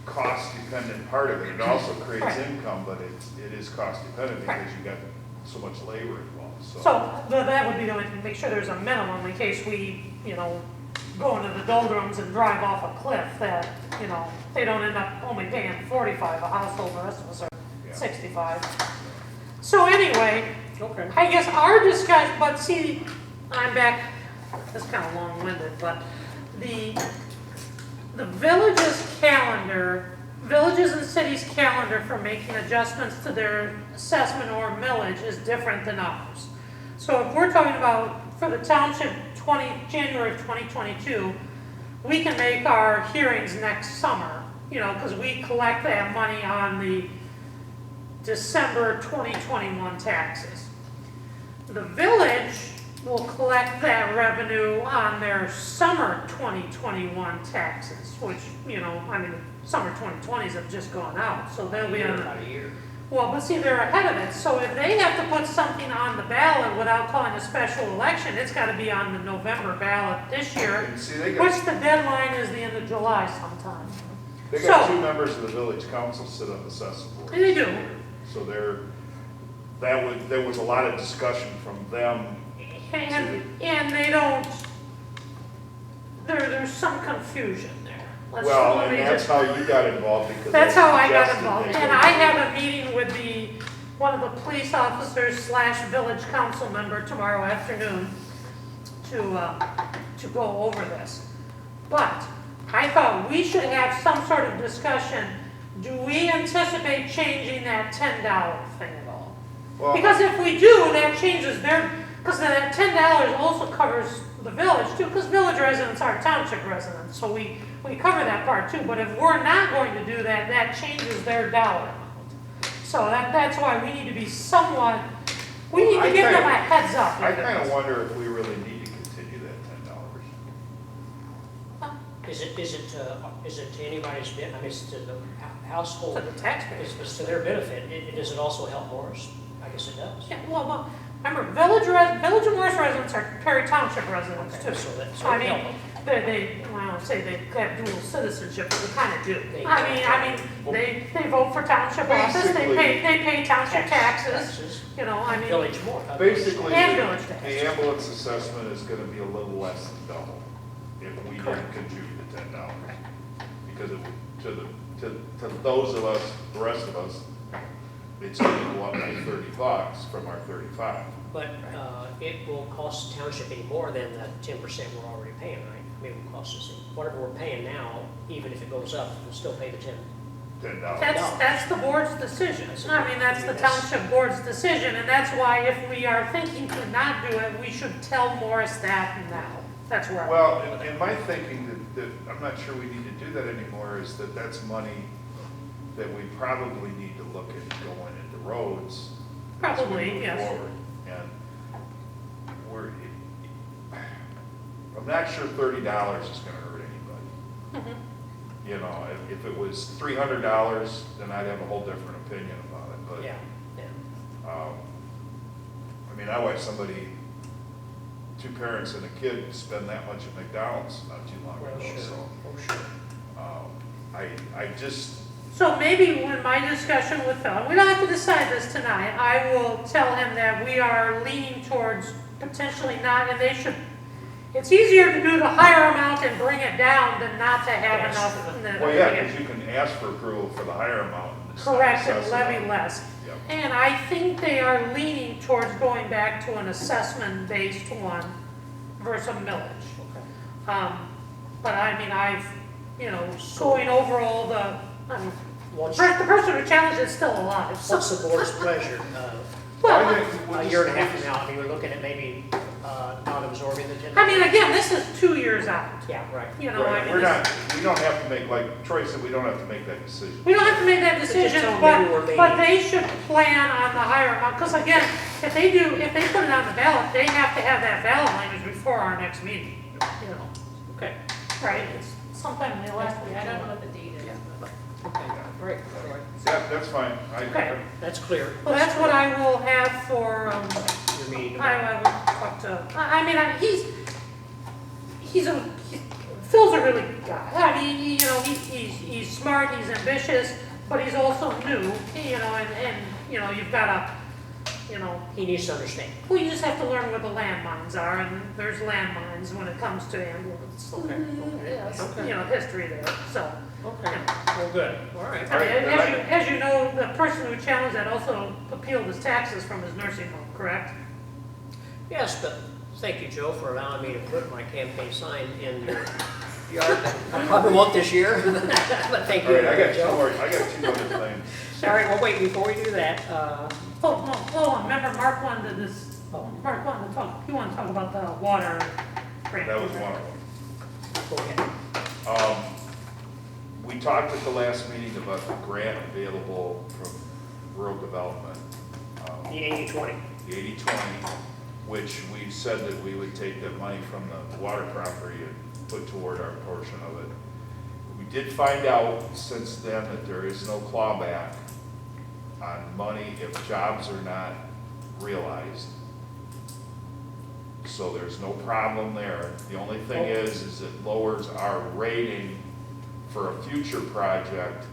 cost-dependent part of it. It also creates Right. income, but it is cost-dependent Right. because you got so much labor involved, So that would be the only thing, make sure there's a minimum in case we, go into the doldrums and drive off a cliff that, they don't end up only paying 45 a household, the rest of us are Yeah. 65. So anyway, Okay. I guess our discussion, but see, I'm back, that's kind of long-winded, but the villages and cities calendar for making adjustments to their assessment or millage is different than ours. So if we're talking about, for the township, January of 2022, we can make our hearings next summer, because we collect that money on the December 2021 taxes. The village will collect that revenue on their summer 2021 taxes, which, summer 2020s have just gone out, so they'll be on About a year. well, but see, they're ahead of it, so if they have to put something on the ballot without calling a special election, it's gotta be on the November ballot this year, And see, they which got the deadline is the end of July sometime. two So, members of the village council sit on the assessment board. they do, So there was a lot of discussion from them. and they don't, there's some confusion there. Well, Let and me that's just- how you got involved because. That's they how I got suggested involved, they and go I to- have a meeting with one of the police officers / village council member tomorrow afternoon to go over this. But I thought we should have some sort of discussion, do we anticipate changing that $10 thing at all? Well, Because if we do, that changes because that $10 also covers the village too, because village residents are township residents, so we cover that part too, but if we're not going to do that, that changes their dollar amount. So that's why we need to be somewhat, we need to give them a heads up. I kind of wonder if we really need to continue that $10. Is it to anybody's it's to the household, To the taxpayers. it's to their benefit. Does it also help Morris? I guess it does. Yeah, well, remember, Village and Morris residents are Perry Township residents Okay, too. so I it mean, help them. I don't say they have dual citizenship, but they kind of do. They- They vote for township office, they pay township taxes, Village more. Basically, And village the tax. ambulance assessment is gonna be a little less than double if we didn't Correct. contribute the $10. Because to those of us, the rest of us, it's gonna go up by $30 from our 35. But it will cost the township any more than the 10% we're already paying, right? I mean, it will cost us, whatever we're paying now, even if it goes up, we'll still pay the $10. That's the board's decision. I mean, that's the township board's decision, and that's why if we are thinking to not do it, we should tell Morris that now. That's where I'm Well, going with it. in my thinking, that I'm not sure we need to do that anymore, is that that's money that we probably need to look at going into roads. as we Probably, move yes. forward. And I'm not sure $30 is gonna hurt anybody. Mhm. You know, if it was $300, then I'd have a whole different opinion about it, but. Yeah, yeah. I mean, I watched somebody, two parents and a kid spend that much at McDonald's not too long Well, ago, sure, so. oh, sure. I just, So maybe when my discussion with Phil, we don't have to decide this tonight, I will tell him that we are leaning towards potentially not, and they should, it's easier to do the higher amount and bring it down than not to have Yes. enough. in the- well, yeah, because you can ask for approval for the higher amount. and it's not Correct, and assessed levy amount. less. Yep. And I think they are leaning towards going back to an assessment-based one versus a millage. Okay. But I mean, going over all the, I mean, What's, the person who challenged is still alive. so- what's the board's pleasure? Well, I think we'll A just- year and a half from now, I mean, we're looking at maybe not absorbing the 10%. I mean, again, this is 2 years out, Yeah, right. you know, I Right, mean, we're not, we don't have to make, like Troy said, we don't have to make that decision. we don't have to make that just decision, tell them maybe we're leaning. but they should plan on the higher amount, because again, if they put it on the ballot, they have to have that ballot language before our next meeting, you know, Okay, right? It's sometime in the last week. I don't know what the date is, but. okay, great, all right. Yeah, that's fine. Okay. That's clear. Well, that's what I will have for, Your meeting I tomorrow. will talk to, I mean, Phil's a really good guy. I mean, you know, he's smart, he's ambitious, but he's also new, you know, and you know, you've got to, you know, He needs to understand. well, you just have to learn where the landmines are, and there's landmines when it comes to ambulance. Okay, Yeah, it's, okay. you know, history there, so. Okay, well, good, all right. I mean, as you know, the person who challenged that also appealed his taxes from his nursing home, correct? Yes, but thank you, Joe, for allowing me to put my campaign sign in your yard. I probably won't this year, but thank All you, right, I got Joe. two other things. All right, well, wait, before we do that, Remember Mark wanted this, Mark wanted to talk, he wanted to talk about the water grant. That was one of them. go ahead. We talked at the last meeting about the grant available from rural development, The 80/20. the 80/20, which we said that we would take that money from the water property and put toward our portion of it. We did find out since then that there is no clawback on money if jobs are not realized. So there's no problem there. The only thing is it lowers our rating for a future project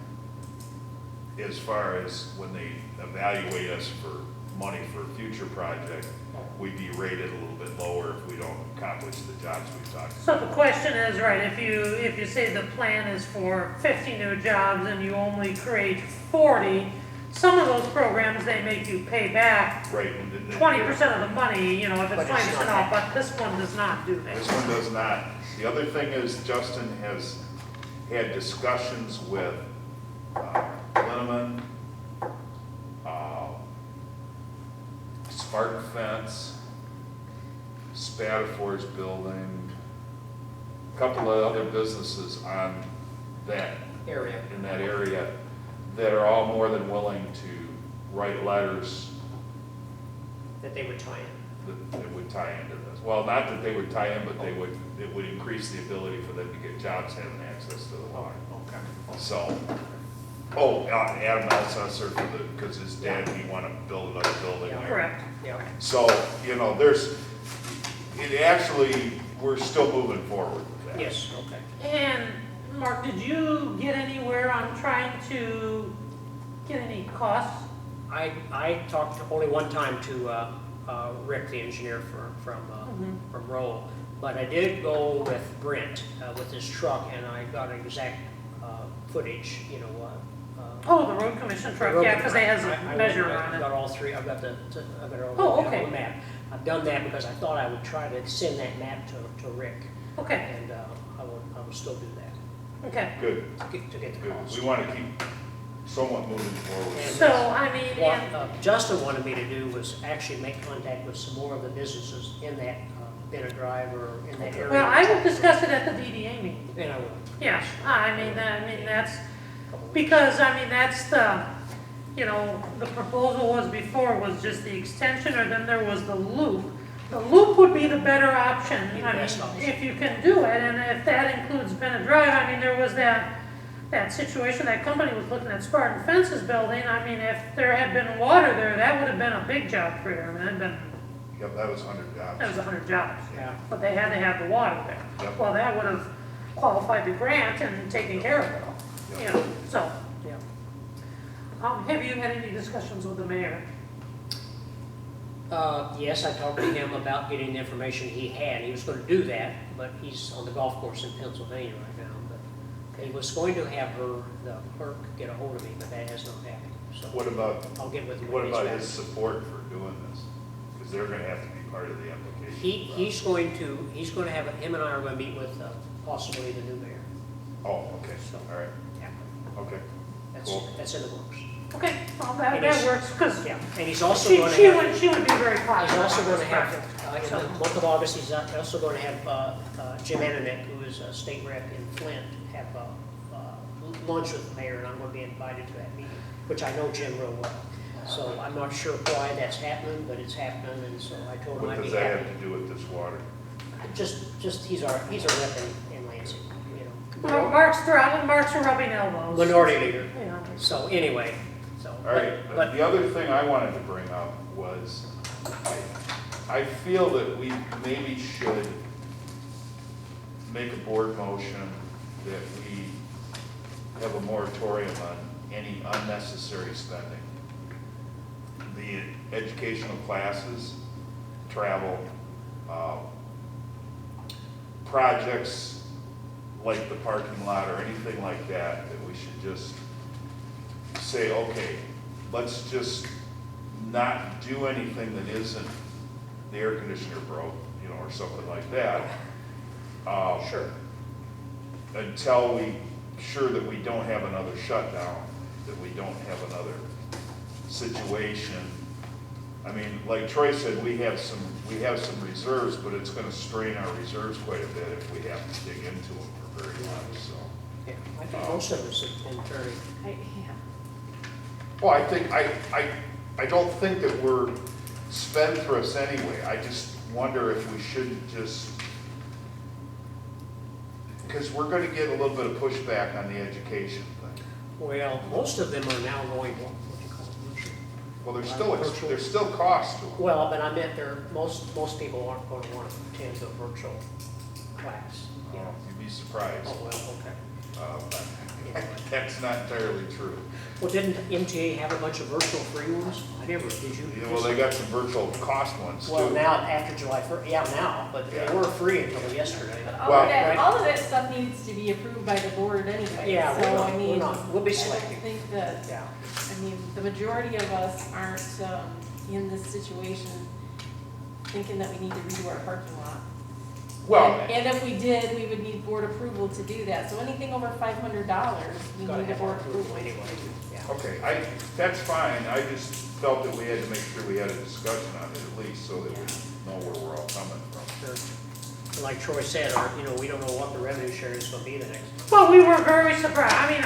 as far as when they evaluate us for money for a future project, we'd be rated a little bit lower if we don't accomplish the jobs we've talked about. So the question is, right, if you say the plan is for 50 new jobs and you only create 40, some of those programs, they make you pay back Right. and then- 20% of the money, you know, if But it's it's 20% not off, but this one does not do that. This one does not. The other thing is Justin has had discussions with Linneman, Spartan Fence, Spatafor's building, a couple of other businesses on that, Area. in that area that are all more than willing to write letters That they would tie in. that would tie into this. Well, not that they would tie in, but it would increase the ability for them to get jobs having access to the water. Okay. So, Adam Alcesser for because his dad, he wanted to build another building there. Correct. Yeah. So, you know, we're still moving forward with that. Yes, okay. And Mark, did you get anywhere on trying to get any costs? I talked only one time to Rick, the engineer from Roll, but I did go with Brent with his truck, and I got exact footage, you know, Oh, the road commission truck, yeah, because it has a measure on I've it. got all three, I've got it all Oh, on okay. the map. I've done that because I thought I would try to send that map to Rick, Okay, and I will still do that, okay. Good, to get the good. cost. We want to keep somewhat moving forward. So, I mean, What and, Justin wanted me to do was actually make contact with some more of the businesses in that Bennett Drive or in that area. well, I will discuss it at the DDA meeting. And I will. Yeah, I mean, that's, because, I mean, that's the, you know, the proposal was before was just the extension, or then there was the loop. The loop would be the better option, Be the I mean, best option. if you can do it, and if that includes Bennett Drive, I mean, there was that situation, that company was looking at Spartan Fences building, I mean, if there had been water there, that would have been a big job for them, that'd been, Yep, that was 100 jobs. that was 100 jobs. Yeah. But they had to have the water there. Yep. Well, that would have qualified the grant and taken care of it all, you Yep. know, so. Yeah. Have you had any discussions with the mayor? Yes, I talked to him about getting the information he had. He was going to do that, but he's on the golf course in Pennsylvania right now. But he was going to have the clerk, get a hold of me, but that has not happened. So What about, I'll get with him. what when he's about back. his support for doing this? Because they're going to have to be part of the application. He's going to have, him and I are going to meet with possibly the new mayor. Oh, okay, So, all right, yeah, okay. that's, Cool. that's in the works. Okay, well, that It is. works, because Yeah, and he's also she going to have. she would be very He's positive. also on going to this have, project. in the month of August, he's also going to have Jim Ananek, who is a state rep in Flint, have lunch with the mayor, and I'm going to be invited to that meeting, which I know Jim real well. So I'm not sure why that's happening, but it's happening, and so I told him What I'd be does that happy. have to do with this water? Just, he's a rep in Lansing, you Well, know. Mark's rubbing elbows. Minority leader. You know. So anyway, so. All right, But, the other thing I wanted to bring up was, I feel that we maybe should make a board motion that we have a moratorium on any unnecessary spending. The educational classes, travel, projects like the parking lot or anything like that, that we should just say, okay, let's just not do anything that isn't the air conditioner broke, you know, or something like that. sure. Until we, sure that we don't have another shutdown, that we don't have another situation. I mean, like Troy said, we have some reserves, but it's gonna strain our reserves quite a bit if we have to dig into them for very much, so. Yeah, I think most of us have been very, Yeah. Well, I don't think that we're spendthrifts anyway. I just wonder if we shouldn't just, because we're gonna get a little bit of pushback on the education thing. well, most of them are now going, what do you call it, virtual? Well, Virtual. there's still cost to them. Well, but I meant most people aren't going to want to attend a virtual class. You know. You'd be surprised. Oh, well, okay. But that's not entirely true. Well, didn't MTA have a bunch of virtual free ones? I never, did you? Yeah, well, they got some virtual cost ones too. Well, now, after July 1st, yeah, now, but they Yeah. were free until yesterday. Well- All of that stuff needs to be approved by the board anyway. Yeah, So, we're I mean, not, we'll be I don't selective. think that, Yeah, I mean, the majority of us aren't in this situation thinking that we need to redo our parking lot. Well, And if we did, we would need board approval to do that. So anything over $500, we gotta need a have our board approval approval. anyway, yeah. okay, that's fine. I just felt that we had to make sure we had a discussion on it at least so that we know where we're all coming from. Sure. And like Troy said, we don't know what the revenue share is going to be the next. Well, we were very surprised, I mean,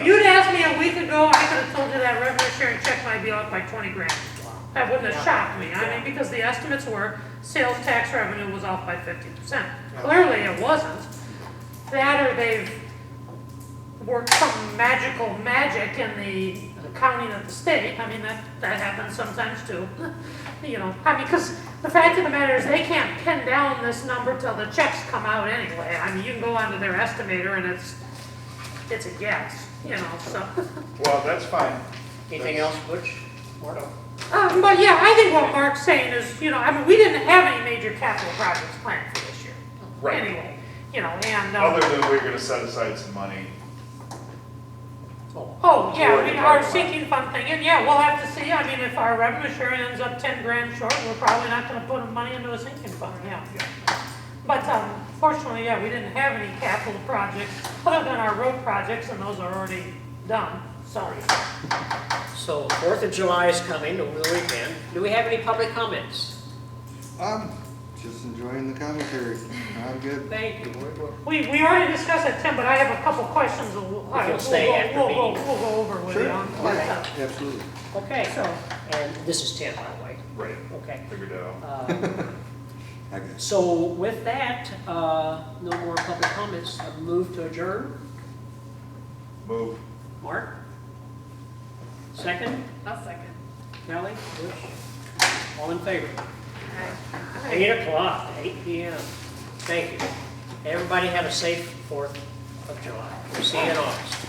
if you'd asked me a week ago, I could have told you that revenue sharing check might be off by 20 grand. Wow. That wouldn't have Yeah. shocked me, I mean, because the estimates were sales tax revenue was off by 50%. Clearly it wasn't. That or they've worked some magical magic in the accounting of the state. I mean, that happens sometimes too. You know, I mean, because the fact of the matter is they can't pin down this number till the checks come out anyway. I mean, you can go onto their estimator and it's a guess, you know, so. Well, that's fine. Anything else, Butch? Mark? But yeah, I think what Mark's saying is, you know, I mean, we didn't have any major capital projects planned for this year. Right. Anyway, you know, and. Other than we're gonna set aside some money. Oh, yeah, I Or mean, the our parking lot. sinking fund thing, and yeah, we'll have to see, I mean, if our revenue share ends up 10 grand short, we're probably not gonna put money into a sinking fund, yeah. But, fortunately, yeah, we didn't have any capital projects, other than our road projects, and those are already done, so. So 4th of July is coming over the weekend. Do we have any public comments? Just enjoying the commentary. I'm good. Thank you. We already discussed that, Tim, but I have a couple questions that you'll stay after we'll meeting. go over with you Sure. on. Yeah, absolutely. Okay, So, and this is 10, by the way. Right, Okay. figured it out. I guess. So with that, no more public comments. I move to adjourn. Move. Mark? Second? I'll second. Kelly? Bush? All in favor? Aye. 8 o'clock, 8 PM. Thank you. Everybody have a safe 4th of July. We'll see you in August.